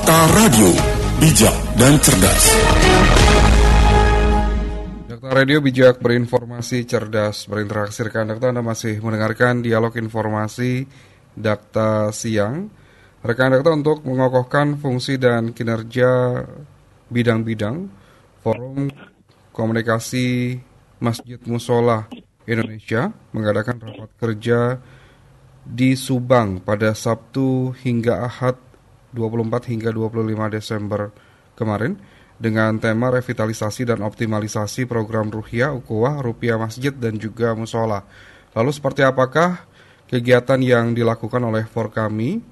Dakta Radio, bijak dan cerdas. Dakta Radio, bijak, berinformasi, cerdas, berinteraksi. Rekan Dakta, Anda masih mendengarkan dialog informasi Dakta Siang. Rekan Dakta, untuk mengokohkan fungsi dan kinerja bidang-bidang Forum Komunikasi Masjid Mushola Indonesia mengadakan rapat kerja di Subang pada Sabtu hingga Ahad 24 hingga 25 Desember kemarin dengan tema revitalisasi dan optimalisasi program Ruhiyah, Ukhuwah, Rupiah Masjid dan juga Mushola. Lalu seperti apakah kegiatan yang dilakukan oleh Forkami?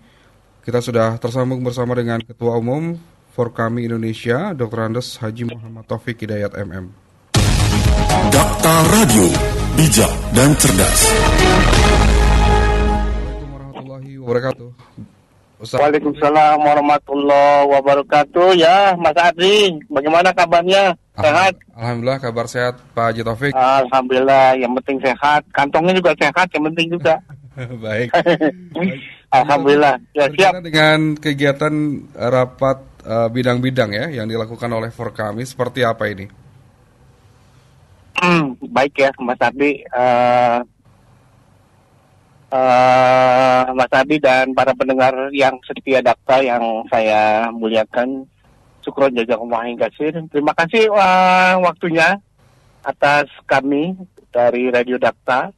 Kita sudah tersambung bersama dengan Ketua Umum Forkami Indonesia, Dr. Andes Haji Muhammad Taufik Hidayat MM. Dakta Radio, bijak dan cerdas. Assalamualaikum warahmatullahi wabarakatuh. Waalaikumsalam warahmatullahi wabarakatuh. Ya, Mas Adri, bagaimana kabarnya? Sehat? Alhamdulillah, kabar sehat Pak Haji Taufik. Alhamdulillah, yang penting sehat. Kantongnya juga sehat, yang penting juga. Baik. Alhamdulillah. Ya, siap. Dengan kegiatan rapat bidang-bidang ya yang dilakukan oleh Forkami, seperti apa ini? Baik ya, Mas Adri. Mas Adi dan para pendengar yang setia Dakta yang saya muliakan, syukron jazakumullah khairan. Terima kasih waktunya atas kami dari Radio Dakta.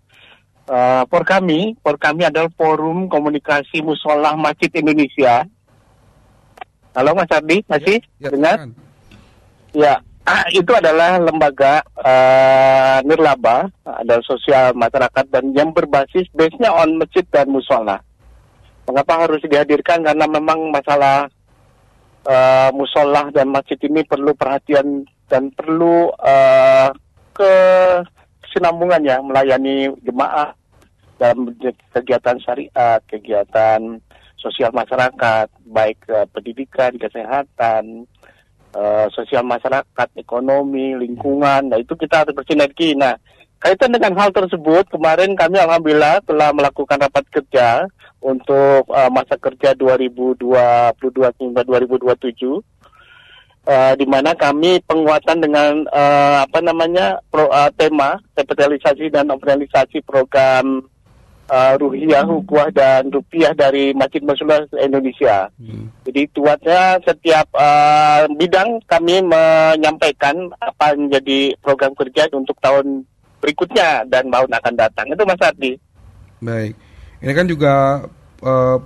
Forkami adalah Forum Komunikasi Mushola Masjid Indonesia. Halo Mas Adi, masih dengar? Ya. Itu adalah lembaga nirlaba, ada sosial masyarakat dan yang berbasis base-nya on masjid dan mushola. Mengapa harus dihadirkan? Karena memang masalah mushola dan masjid ini perlu perhatian dan perlu kesinambungan ya, melayani jemaah dalam kegiatan syariat, kegiatan sosial masyarakat, baik pendidikan, kesehatan, sosial masyarakat, ekonomi, lingkungan. Nah, itu kita harus bersinergi. Nah, kaitan dengan hal tersebut, kemarin kami alhamdulillah telah melakukan rapat kerja untuk masa kerja 2022 hingga 2027, di mana kami penguatan dengan tema revitalisasi dan optimalisasi program Ruhiyah, Ukhuwah dan Rupiah dari Masjid Mushola Indonesia. Jadi tuatnya setiap bidang kami menyampaikan apa yang menjadi program kerja untuk tahun berikutnya dan tahun akan datang. Itu Mas Ardi. Baik. Ini kan juga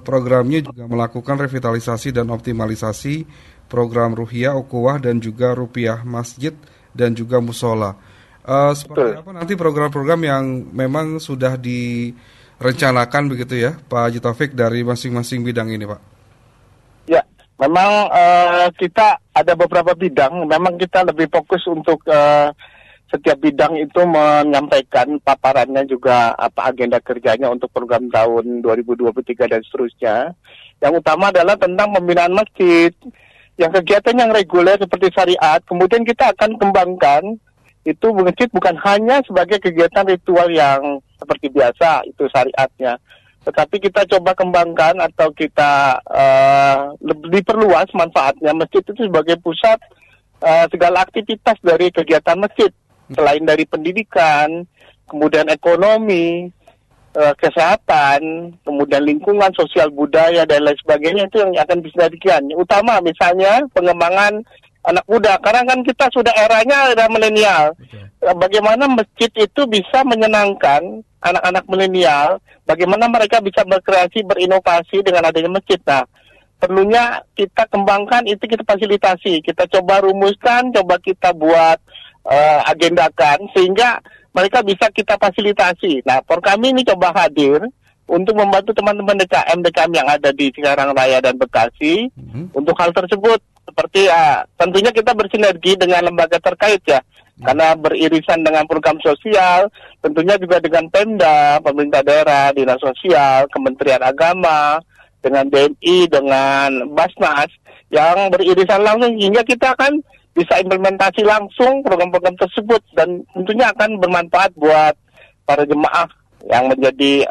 programnya juga melakukan revitalisasi dan optimalisasi program Ruhiyah, Ukhuwah dan juga Rupiah Masjid dan juga Mushola. Seperti apa nanti program-program yang memang sudah direncanakan begitu ya Pak Haji Taufik dari masing-masing bidang ini Pak? Ya, memang kita ada beberapa bidang, memang kita lebih fokus untuk setiap bidang itu menyampaikan paparannya juga apa agenda kerjanya untuk program tahun 2023 dan seterusnya. Yang utama adalah tentang pembinaan masjid, yang kegiatan yang reguler seperti syariat, kemudian kita akan kembangkan itu masjid bukan hanya sebagai kegiatan ritual yang seperti biasa, itu syariatnya. Tetapi kita coba kembangkan atau kita lebih perluas manfaatnya masjid itu sebagai pusat segala aktivitas dari kegiatan masjid. Selain dari pendidikan, kemudian ekonomi, kesehatan, kemudian lingkungan, sosial budaya, dan lain sebagainya itu yang akan bisa demikian. Utama misalnya pengembangan anak muda, karena kan kita sudah eranya ada milenial. Bagaimana masjid itu bisa menyenangkan anak-anak milenial, bagaimana mereka bisa berkreasi, berinovasi dengan adanya masjid. Nah, perlunya kita kembangkan, itu kita fasilitasi, kita coba rumuskan, coba kita buat agendakan, sehingga mereka bisa kita fasilitasi. Nah, kami ini coba hadir untuk membantu teman-teman DKM yang ada di Cikarang Raya dan Bekasi untuk hal tersebut. Seperti tentunya kita bersinergi dengan lembaga terkait ya, karena beririsan dengan program sosial, tentunya juga dengan Pemda, pemerintah daerah, dinas sosial, Kementerian Agama, dengan DMI, dengan Basnas, yang beririsan langsung sehingga kita akan bisa implementasi langsung program-program tersebut dan tentunya akan bermanfaat buat para jemaah yang menjadi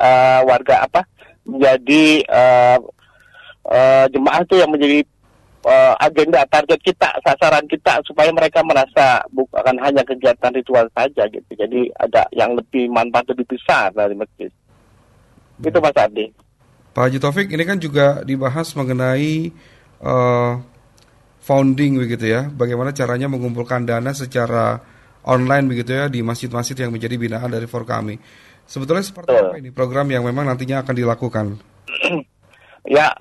menjadi jemaah itu yang menjadi agenda target kita, sasaran kita, supaya mereka merasa bukan hanya kegiatan ritual saja gitu. Jadi ada yang lebih manfaat lebih besar dari masjid. Itu Mas Adi. Pak Haji Taufik, ini kan juga dibahas mengenai founding begitu ya, bagaimana caranya mengumpulkan dana secara online begitu ya di masjid-masjid yang menjadi binaan dari Forkami. Sebetulnya seperti apa ini program yang memang nantinya akan dilakukan? Ya,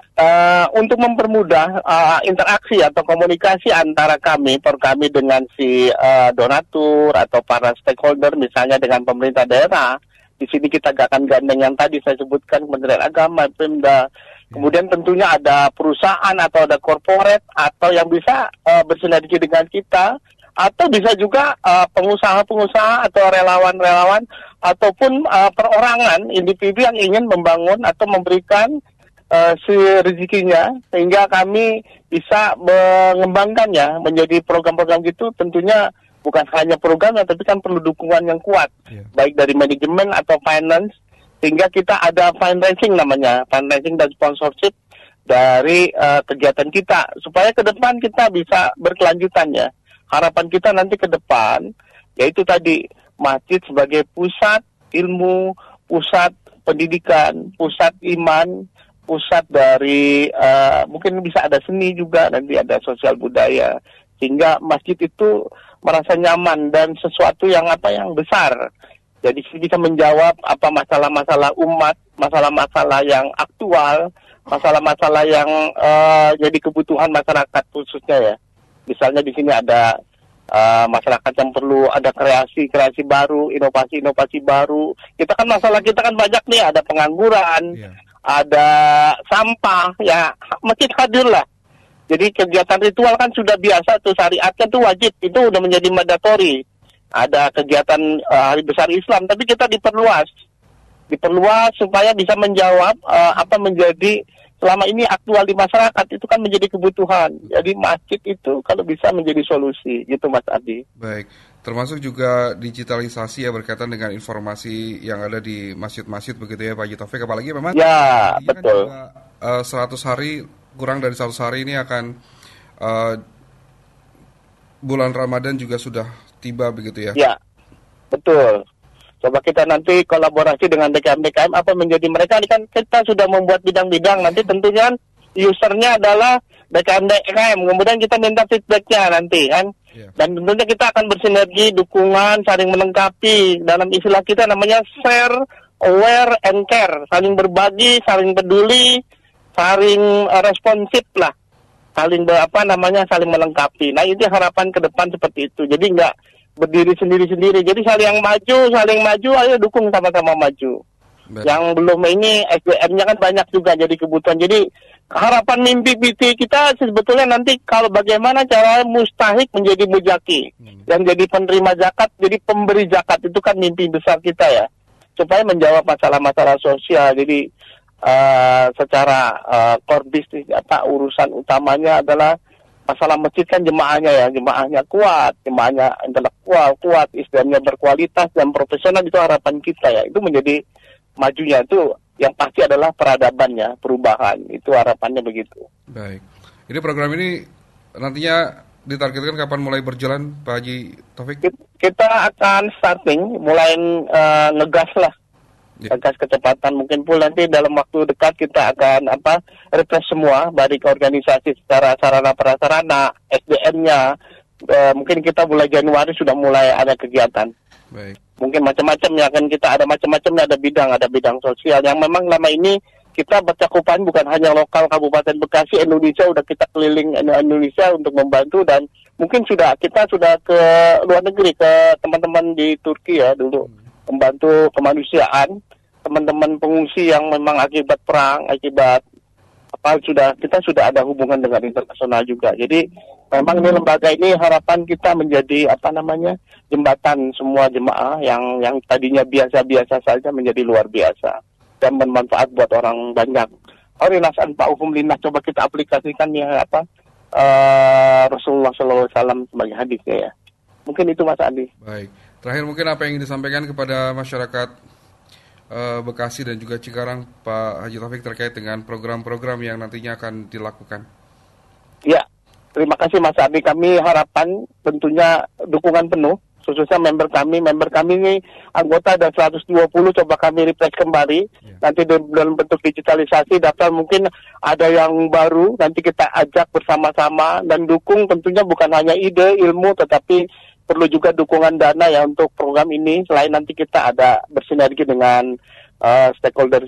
untuk mempermudah interaksi atau komunikasi antara Forkami dengan si donatur atau para stakeholder, misalnya dengan pemerintah daerah. Di sini kita akan gandeng yang tadi saya sebutkan, Kementerian Agama, Pemda. Kemudian tentunya ada perusahaan atau ada corporate atau yang bisa bersinergi dengan kita, atau bisa juga pengusaha-pengusaha atau relawan-relawan ataupun perorangan individu yang ingin membangun atau memberikan si rezekinya, sehingga kami bisa mengembangkannya menjadi program-program gitu. Tentunya bukan hanya programnya, tapi kan perlu dukungan yang kuat, baik dari manajemen atau finance, sehingga kita ada fundraising namanya, fundraising dan sponsorship dari kegiatan kita, supaya ke depan kita bisa berkelanjutan ya. Harapan kita nanti ke depan, yaitu tadi, masjid sebagai pusat ilmu, pusat pendidikan, pusat iman, pusat dari mungkin bisa ada seni juga, nanti ada sosial budaya, sehingga masjid itu merasa nyaman dan sesuatu yang besar. Jadi bisa menjawab apa masalah-masalah umat, masalah-masalah yang aktual, masalah-masalah yang jadi kebutuhan masyarakat khususnya ya. Misalnya di sini ada masyarakat yang perlu ada kreasi baru, inovasi baru. Masalah kita kan banyak nih, ada pengangguran, ada sampah, ya masjid hadir lah. Jadi kegiatan ritual kan sudah biasa tuh, syariatnya tuh wajib, itu udah menjadi mandatori. Ada kegiatan hari besar Islam, tapi kita diperluas supaya bisa menjawab apa menjadi selama ini aktual di masyarakat, itu kan menjadi kebutuhan. Jadi masjid itu kalau bisa menjadi solusi, gitu Mas Adi. Baik, termasuk juga digitalisasi ya berkaitan dengan informasi yang ada di masjid-masjid begitu ya Pak Haji Taufik, apalagi memang ya betul. Kan juga, 100 hari, kurang dari 100 hari ini akan bulan Ramadan juga sudah tiba begitu ya? Ya, betul. Coba kita nanti kolaborasi dengan DKM-DKM apa menjadi mereka, ini kan kita sudah membuat bidang-bidang, nanti tentunya usernya adalah DKM-DKM, kemudian kita minta feedbacknya nanti kan, dan tentunya kita akan bersinergi, dukungan, saling melengkapi, dalam istilah kita namanya share, aware, and care, saling berbagi, saling peduli, saling responsif lah, saling saling melengkapi. Nah itu harapan ke depan seperti itu, jadi nggak berdiri sendiri-sendiri. Jadi saling maju, ayo dukung sama-sama maju. Betul. Yang belum ini SDM-nya kan banyak juga jadi kebutuhan. Jadi harapan mimpi kita sebetulnya nanti kalau bagaimana cara mustahik menjadi mujaki. Yang jadi penerima zakat, jadi pemberi zakat, itu kan mimpi besar kita ya. Supaya menjawab masalah-masalah sosial. Jadi secara core business, urusan utamanya adalah masalah masjid kan jemaahnya kuat, jemaahnya intelektual kuat, istilahnya berkualitas dan profesional, itu harapan kita ya. Itu menjadi majunya itu yang pasti adalah peradabannya, perubahan, itu harapannya begitu. Baik, ini program ini nantinya ditargetkan kapan mulai berjalan Pak Haji Taufik? Kita akan starting, mulai ngegas lah. Gas kecepatan, mungkin pun nanti dalam waktu dekat kita akan refresh semua baik organisasi secara sarana prasarana, SDM-nya, mungkin kita mulai Januari sudah mulai ada kegiatan. Baik. Mungkin macam-macam ya, kan kita ada macam-macamnya, ada bidang sosial yang memang lama ini kita bercakupan bukan hanya lokal Kabupaten Bekasi, Indonesia, udah kita keliling Indonesia untuk membantu, dan mungkin kita sudah ke luar negeri, ke teman-teman di Turki ya dulu, membantu kemanusiaan, teman-teman pengungsi yang memang akibat perang, kita sudah ada hubungan dengan internasional juga. Jadi memang ini lembaga ini harapan kita menjadi jembatan semua jemaah yang tadinya biasa-biasa saja menjadi luar biasa dan bermanfaat buat orang banyak. Orinas anfa'uhum linnas, coba kita aplikasikan ya Rasulullah SAW sebagai hadisnya ya. Mungkin itu Mas Adi. Baik. Terakhir mungkin apa yang ingin disampaikan kepada masyarakat Bekasi dan juga Cikarang Pak Haji Taufik terkait dengan program-program yang nantinya akan dilakukan? Ya, Terima kasih Mas Ardi. Kami harapan tentunya dukungan penuh, khususnya member kami ini anggota ada 120, coba kami refresh kembali. Nanti dalam bentuk digitalisasi daftar mungkin ada yang baru, nanti kita ajak bersama-sama dan dukung tentunya bukan hanya ide, ilmu, tetapi perlu juga dukungan dana ya untuk program ini. Selain nanti kita ada bersinergi dengan stakeholder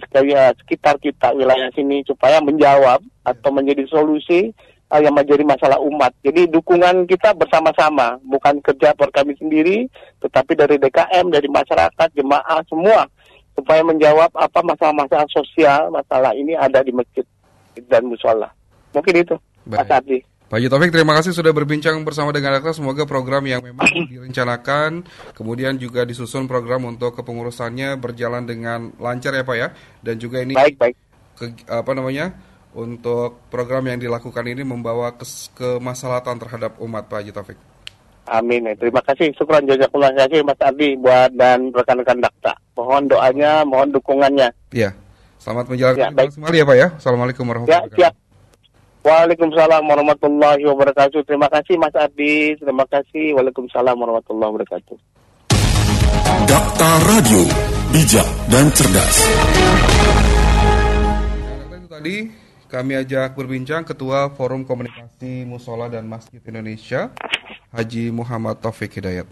sekitar kita wilayah sini supaya menjawab atau menjadi solusi yang menjadi masalah umat. Jadi dukungan kita bersama-sama, bukan kerja per kami sendiri, tetapi dari DKM, dari masyarakat, jemaah, semua, supaya menjawab apa masalah-masalah sosial, masalah ini ada di masjid dan musola. Mungkin itu, Mas Ardi. Pak Haji Taufik, terima kasih sudah berbincang bersama dengan kita. Semoga program yang memang direncanakan, kemudian juga disusun program untuk kepengurusannya berjalan dengan lancar ya Pak ya. Dan juga ini baik. Untuk program yang dilakukan ini membawa kemaslahatan terhadap umat, Pak Haji Taufik. Amin. Terima kasih. Syukran jazakallah khairan Mas Ardi buat dan rekan-rekan Dakta. Mohon doanya, mohon dukungannya. Iya. Selamat menjalankan ibadah kembali ya Pak ya. Assalamualaikum warahmatullahi wabarakatuh. Siap. Waalaikumsalam warahmatullahi wabarakatuh. Terima kasih Mas Ardi. Terima kasih. Waalaikumsalam warahmatullahi wabarakatuh. Dakta Radio, bijak dan cerdas. Itu tadi kami ajak berbincang Ketua Forum Komunikasi Musola dan Masjid Indonesia, Haji Muhammad Taufik Hidayat.